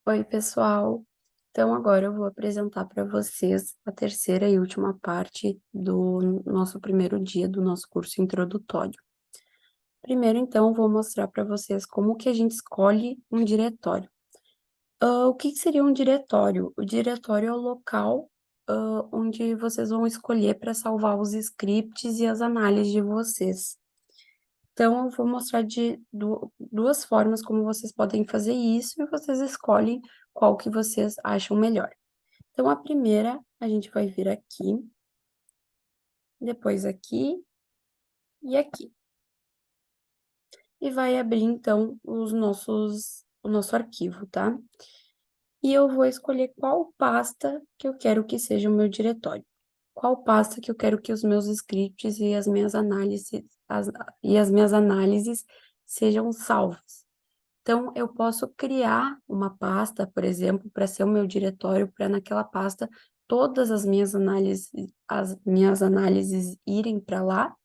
Oi, pessoal. Então, agora eu vou apresentar para vocês a terceira e última parte do nosso primeiro dia do nosso curso introdutório. Primeiro, então, eu vou mostrar para vocês como que a gente escolhe um diretório. O que que seria um diretório? O diretório é o local, onde vocês vão escolher para salvar os scripts e as análises de vocês. Então, eu vou mostrar de duas formas como vocês podem fazer isso e vocês escolhem qual que vocês acham melhor. Então, a primeira, a gente vai vir aqui, depois aqui e aqui. E vai abrir, então, o nosso arquivo, tá? E eu vou escolher qual pasta que eu quero que seja o meu diretório. Qual pasta que eu quero que os meus scripts e as minhas análises sejam salvos. Então, eu posso criar uma pasta, por exemplo, para ser o meu diretório, para naquela pasta todas as minhas análises irem para lá,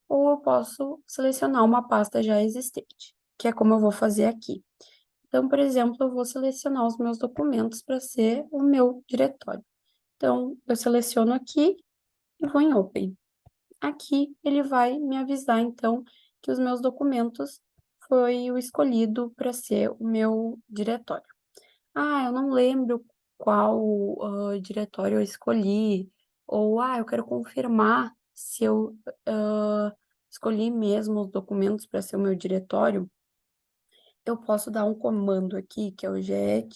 ou eu posso selecionar uma pasta já existente, que é como eu vou fazer aqui. Então, por exemplo, eu vou selecionar os meus documentos para ser o meu diretório. Então, eu seleciono aqui e vou em Open. Aqui ele vai me avisar, então, que os meus documentos foi o escolhido para ser o meu diretório. Ah, eu não lembro qual diretório eu escolhi, ou eu quero confirmar se eu escolhi mesmo os documentos para ser o meu diretório. Eu posso dar um comando aqui, que é o getwd,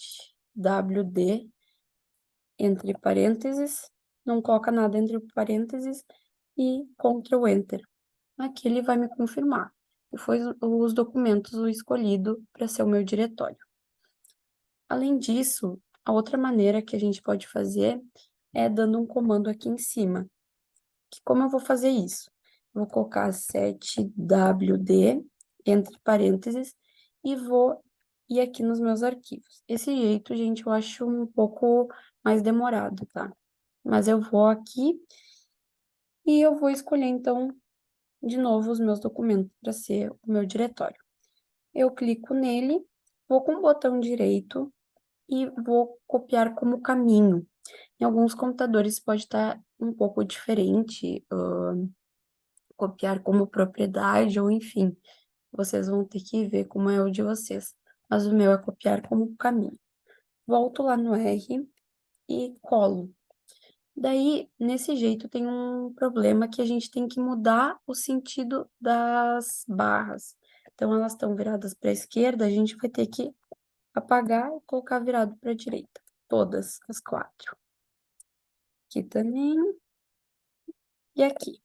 entre parênteses, não coloca nada entre parênteses, e Ctrl Enter. Aqui ele vai me confirmar que foi os documentos o escolhido para ser o meu diretório. Além disso, a outra maneira que a gente pode fazer é dando um comando aqui em cima. Que como eu vou fazer isso? Vou colocar setwd, entre parênteses, e vou ir aqui nos meus arquivos. Esse jeito, gente, eu acho um pouco mais demorado, tá? Mas eu vou aqui e eu vou escolher, então, de novo os meus documentos para ser o meu diretório. Eu clico nele, vou com o botão direito e vou copiar como caminho. Em alguns computadores pode estar um pouco diferente, copiar como propriedade, ou enfim, vocês vão ter que ver como é o de vocês. Mas o meu é copiar como caminho. Volto lá no R e colo. Daí, nesse jeito, tem um problema que a gente tem que mudar o sentido das barras. Então, elas estão viradas para a esquerda, a gente vai ter que apagar e colocar virado para a direita. Todas as quatro. Aqui também e aqui.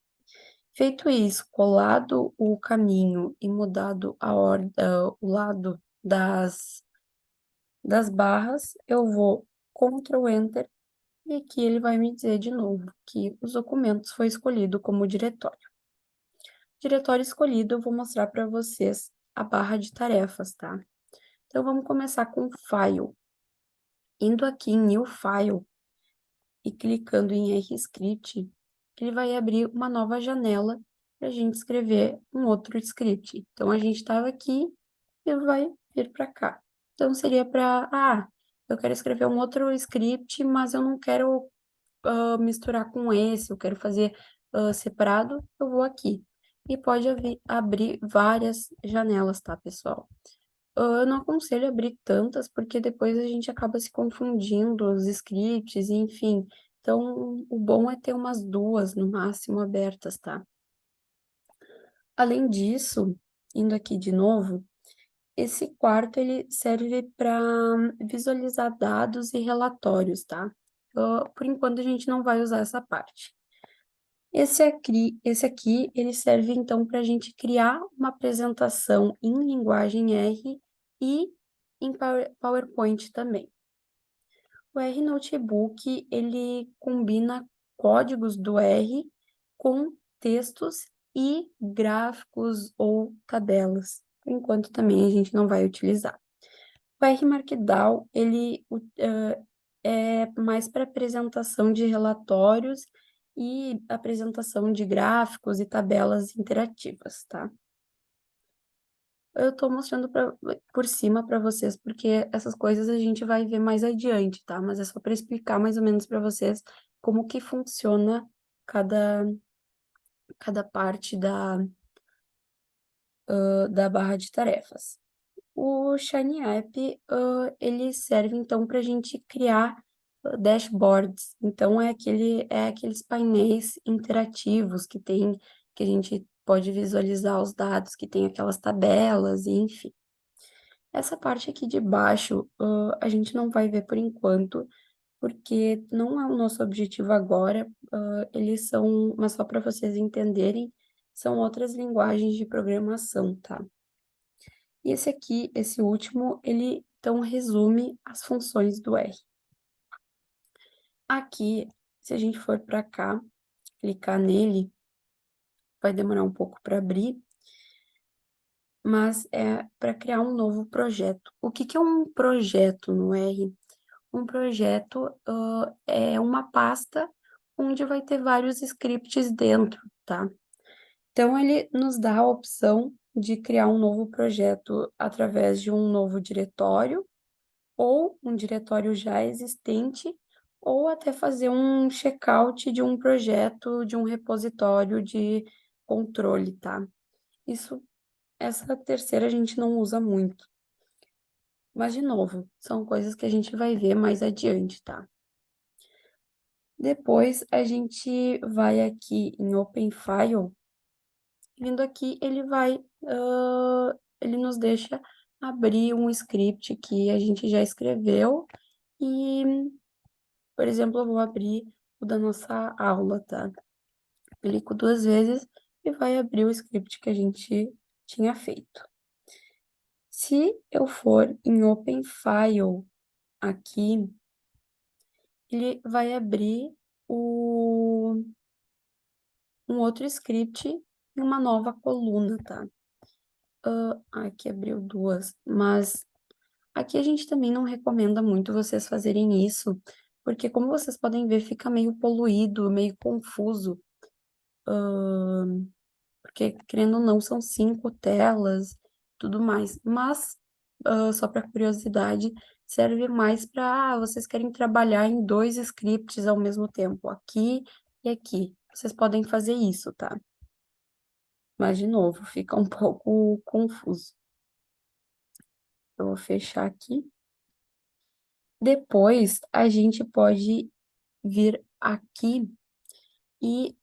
Feito isso, colado o caminho e mudado o lado das barras, eu vou Ctrl Enter e aqui ele vai me dizer de novo que os documentos foi escolhido como diretório. Diretório escolhido, eu vou mostrar para vocês a barra de tarefas, tá? Então, vamos começar com File. Indo aqui em New File e clicando em RScript, ele vai abrir uma nova janela para a gente escrever um outro script. Então, a gente estava aqui e vai vir para cá. Então, seria eu quero escrever um outro script, mas eu não quero misturar com esse, eu quero fazer separado, eu vou aqui. E pode abrir várias janelas, tá, pessoal? Eu não aconselho abrir tantas, porque depois a gente acaba se confundindo, os scripts, enfim. Então, o bom é ter umas duas, no máximo, abertas, tá? Além disso, indo aqui de novo, esse quarto, ele serve para visualizar dados e relatórios, tá? Por enquanto, a gente não vai usar essa parte. Esse aqui, ele serve, então, para a gente criar uma apresentação em linguagem R e em PowerPoint também. O R Notebook, ele combina códigos do R com textos e gráficos ou tabelas, por enquanto também a gente não vai utilizar. O R Markdown, ele é mais para apresentação de relatórios e apresentação de gráficos e tabelas interativas, tá? Eu tô mostrando por cima para vocês, porque essas coisas a gente vai ver mais adiante, tá? Mas é só para explicar mais ou menos para vocês como que funciona cada, cada parte da barra de tarefas. O Shiny App, ele serve então para a gente criar dashboards. Então é aqueles painéis interativos que a gente pode visualizar os dados, que tem aquelas tabelas, e enfim. Essa parte aqui de baixo, a gente não vai ver por enquanto, porque não é o nosso objetivo agora, eles são, mas só para vocês entenderem, são outras linguagens de programação, tá? E esse aqui, esse último, ele então resume as funções do R. Aqui, se a gente for para cá, clicar nele, vai demorar um pouco para abrir, mas é para criar um novo projeto. O que que é um projeto no R? Um projeto, é uma pasta onde vai ter vários scripts dentro, tá? Então, ele nos dá a opção de criar um novo projeto através de um novo diretório, ou um diretório já existente, ou até fazer um checkout de um projeto, de um repositório de controle, tá? Isso, essa terceira a gente não usa muito. Mas, de novo, são coisas que a gente vai ver mais adiante, tá? Depois, a gente vai aqui em Open File. Vindo aqui, ele nos deixa abrir um script que a gente já escreveu e, por exemplo, eu vou abrir o da nossa aula, tá? Clico duas vezes e vai abrir o script que a gente tinha feito. Se eu for em Open File aqui, ele vai abrir um outro script e uma nova coluna, tá? Aqui abriu duas, mas aqui a gente também não recomenda muito vocês fazerem isso, porque como vocês podem ver, fica meio poluído, meio confuso, porque querendo ou não, são 5 telas, tudo mais. Mas, só para curiosidade, serve mais para vocês querem trabalhar em 2 scripts ao mesmo tempo, aqui e aqui. Vocês podem fazer isso, tá? Mas, de novo, fica um pouco confuso. Eu vou fechar aqui. Depois, a gente pode vir aqui e...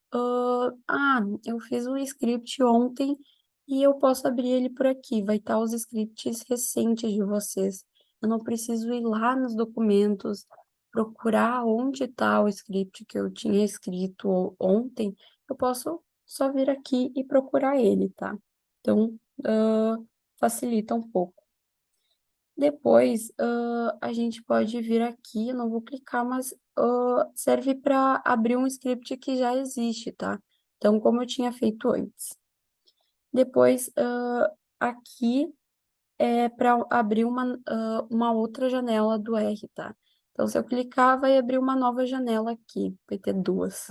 eu fiz um script ontem e eu posso abrir ele por aqui. Vai estar os scripts recentes de vocês. Eu não preciso ir lá nos documentos, procurar onde está o script que eu tinha escrito ontem. Eu posso só vir aqui e procurar ele, tá? Então, facilita um pouco. Depois, a gente pode vir aqui, eu não vou clicar, mas serve para abrir um script que já existe, tá? Então, como eu tinha feito antes. Depois, aqui é para abrir uma outra janela do R, tá? Então, se eu clicar, vai abrir uma nova janela aqui, vai ter duas.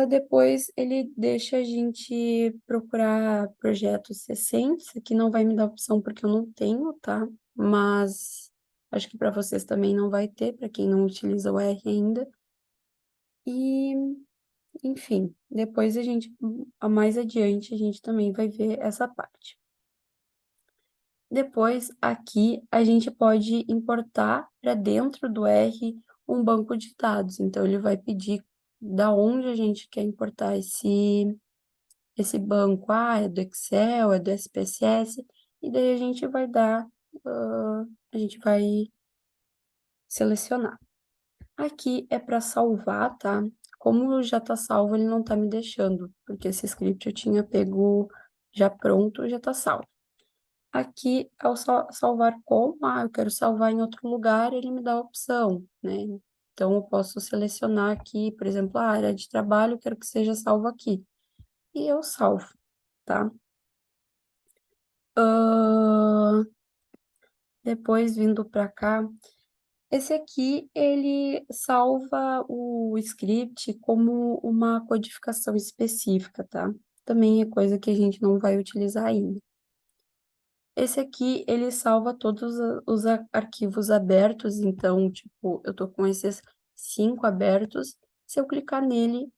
Depois ele deixa a gente procurar projetos recentes. Aqui não vai me dar opção porque eu não tenho, tá? Mas acho que para vocês também não vai ter, para quem não utiliza o R ainda. E, enfim, depois mais adiante, a gente também vai ver essa parte. Depois, aqui, a gente pode importar para dentro do R um banco de dados. Então, ele vai pedir da onde a gente quer importar esse banco, é do Excel, é do SPSS, e daí a gente vai selecionar. Aqui é para salvar, tá? Como já tá salvo, ele não tá me deixando, porque esse script eu tinha pego já pronto, já tá salvo. Aqui, ao salvar como, eu quero salvar em outro lugar, ele me dá a opção, né? Então, eu posso selecionar aqui, por exemplo, a área de trabalho, eu quero que seja salvo aqui. E eu salvo, tá? Depois, vindo para cá, esse aqui, ele salva o script como uma codificação específica, tá? também é coisa que a gente não vai utilizar ainda. Esse aqui, ele salva todos os arquivos abertos, então, tipo, eu tô com esses 5 abertos. Se eu clicar nele,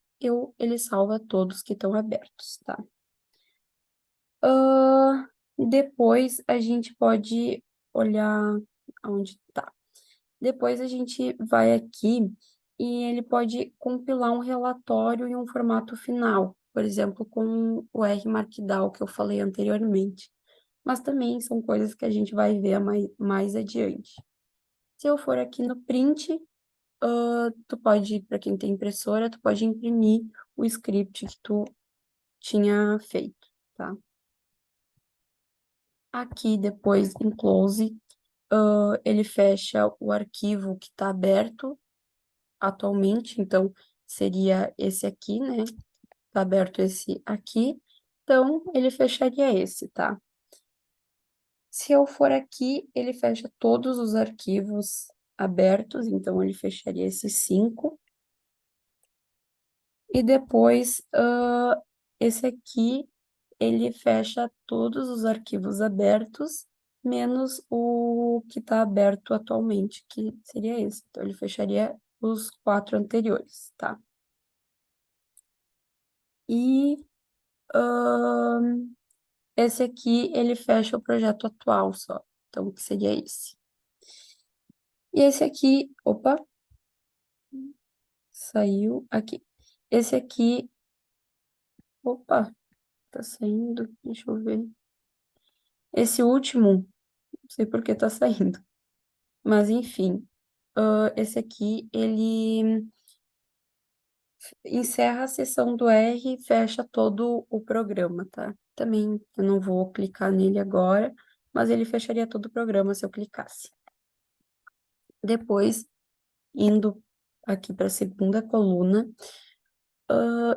ele salva todos que estão abertos, tá? Depois a gente pode olhar onde tá. Depois a gente vai aqui e ele pode compilar um relatório em um formato final, por exemplo, com o R Markdown que eu falei anteriormente. Mas também são coisas que a gente vai ver mais adiante. Se eu for aqui no print, tu pode, para quem tem impressora, tu pode imprimir o script que tu tinha feito, tá? Aqui depois em close, ele fecha o arquivo que está aberto atualmente, então seria esse aqui, né? Tá aberto esse aqui, então ele fecharia esse, tá? Se eu for aqui, ele fecha todos os arquivos abertos, então ele fecharia esses 5. E depois, esse aqui, ele fecha todos os arquivos abertos, menos o que está aberto atualmente, que seria esse. Então, ele fecharia os 4 anteriores, tá? E esse aqui, ele fecha o projeto atual só. Então, que seria esse. E esse aqui, opa, saiu aqui. Esse aqui, opa, tá saindo, deixa eu ver. Esse último, não sei por que tá saindo. Mas, enfim, esse aqui, ele encerra a sessão do R e fecha todo o programa, tá? Também eu não vou clicar nele agora, mas ele fecharia todo o programa se eu clicasse. Depois, indo aqui para a segunda coluna,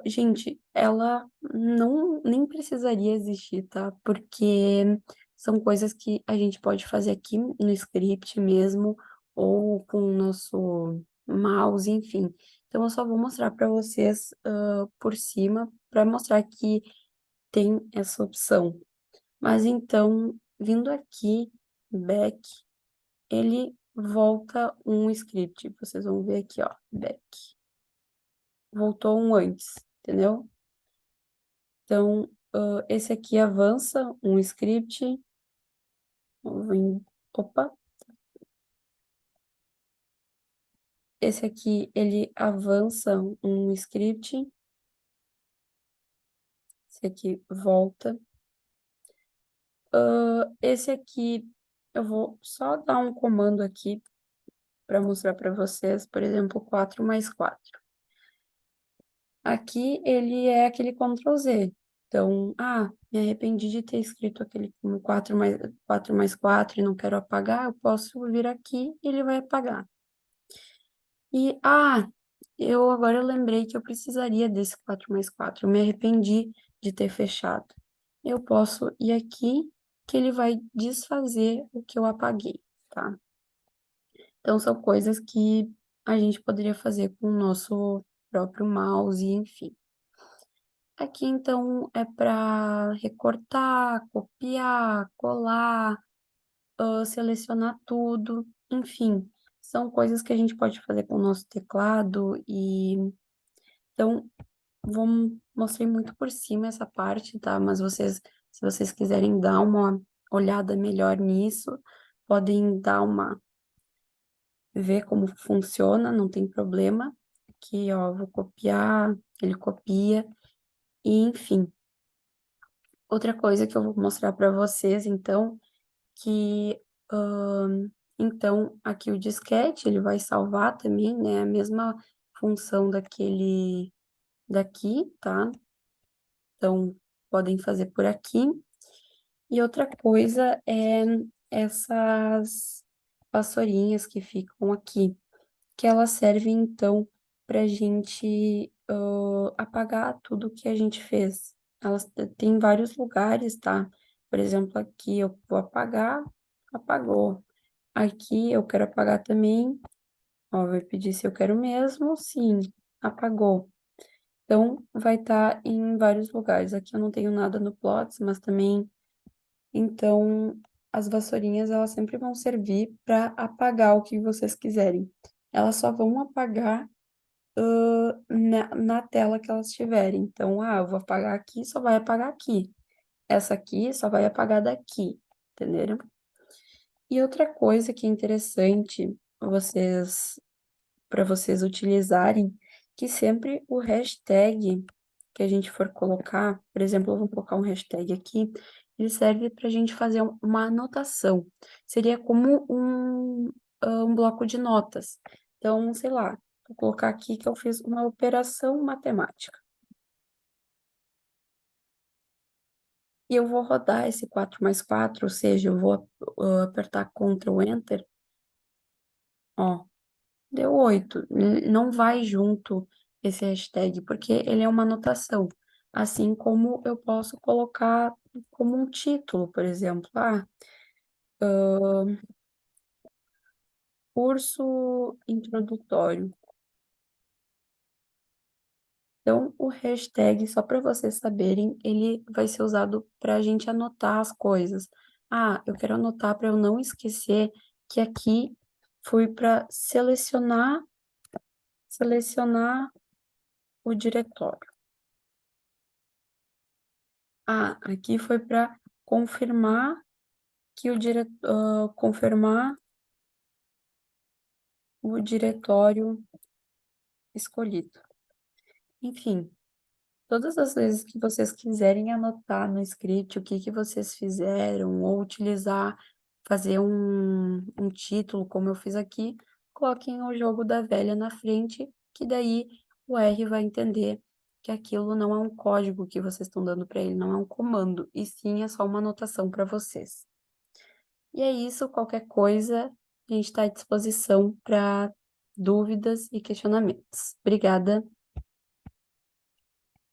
gente, ela não nem precisaria existir, tá? Porque são coisas que a gente pode fazer aqui no script mesmo, ou com o nosso mouse, enfim. Então, eu só vou mostrar para vocês por cima, para mostrar que tem essa opção. Mas então, vindo aqui, back, ele volta um script. Vocês vão ver aqui, ó, back. Voltou um antes, entendeu? Então, esse aqui avança um script. Opa! Esse aqui, ele avança um script. Esse aqui volta. Esse aqui, eu vou só dar um comando aqui para mostrar para vocês, por exemplo, 4+4. Aqui, ele é aquele Ctrl Z. Então, me arrependi de ter escrito aquele como 4+4 e não quero apagar, eu posso vir aqui e ele vai apagar. E, agora eu lembrei que eu precisaria desse 4+4. Eu me arrependi de ter fechado. Eu posso ir aqui, que ele vai desfazer o que eu apaguei, tá? Então, são coisas que a gente poderia fazer com o nosso próprio mouse, enfim. Aqui, então, é para recortar, copiar, colar, selecionar tudo, enfim. São coisas que a gente pode fazer com o nosso teclado e... Então, mostrei muito por cima essa parte, tá? Mas se vocês quiserem dar uma olhada melhor nisso, podem ver como funciona, não tem problema. Aqui, ó, vou copiar, ele copia, e enfim. Outra coisa que eu vou mostrar para vocês, então, que, então, aqui o disquete, ele vai salvar também, né? A mesma função daqui, tá? Então, podem fazer por aqui. E outra coisa é essas vassourinhas que ficam aqui, que elas servem, então, para a gente apagar tudo que a gente fez. Elas têm vários lugares, tá? Por exemplo, aqui eu vou apagar, apagou. Aqui eu quero apagar também, ó, vai pedir se eu quero mesmo, sim, apagou. Então, vai estar em vários lugares. Aqui eu não tenho nada no Plots, mas também. Então, as vassourinhas, elas sempre vão servir para apagar o que vocês quiserem. Elas só vão apagar na tela que elas tiverem. Então, eu vou apagar aqui, só vai apagar aqui. Essa aqui só vai apagar daqui, entenderam? E outra coisa que é interessante para vocês utilizarem, que sempre o hashtag que a gente for colocar, por exemplo, eu vou colocar um hashtag aqui, ele serve para a gente fazer uma anotação. Seria como um bloco de notas. Então, sei lá, vou colocar aqui que eu fiz uma operação matemática. E eu vou rodar esse 4 mais 4, ou seja, eu vou apertar Ctrl Enter, ó, deu 8. Não vai junto esse hashtag, porque ele é uma anotação. Assim como eu posso colocar como um título, por exemplo, curso introdutório. Então, o hashtag, só para vocês saberem, ele vai ser usado para a gente anotar as coisas. Eu quero anotar para eu não esquecer que aqui fui para selecionar o diretório. Aqui foi para confirmar que confirmar o diretório escolhido. Enfim, todas as vezes que vocês quiserem anotar no script o que vocês fizeram, ou utilizar, fazer um título, como eu fiz aqui, coloquem o jogo da velha na frente, que daí o R vai entender que aquilo não é um código que vocês estão dando para ele, não é um comando, e sim é só uma anotação para vocês. E é isso, qualquer coisa, a gente está à disposição para dúvidas e questionamentos. Obrigada.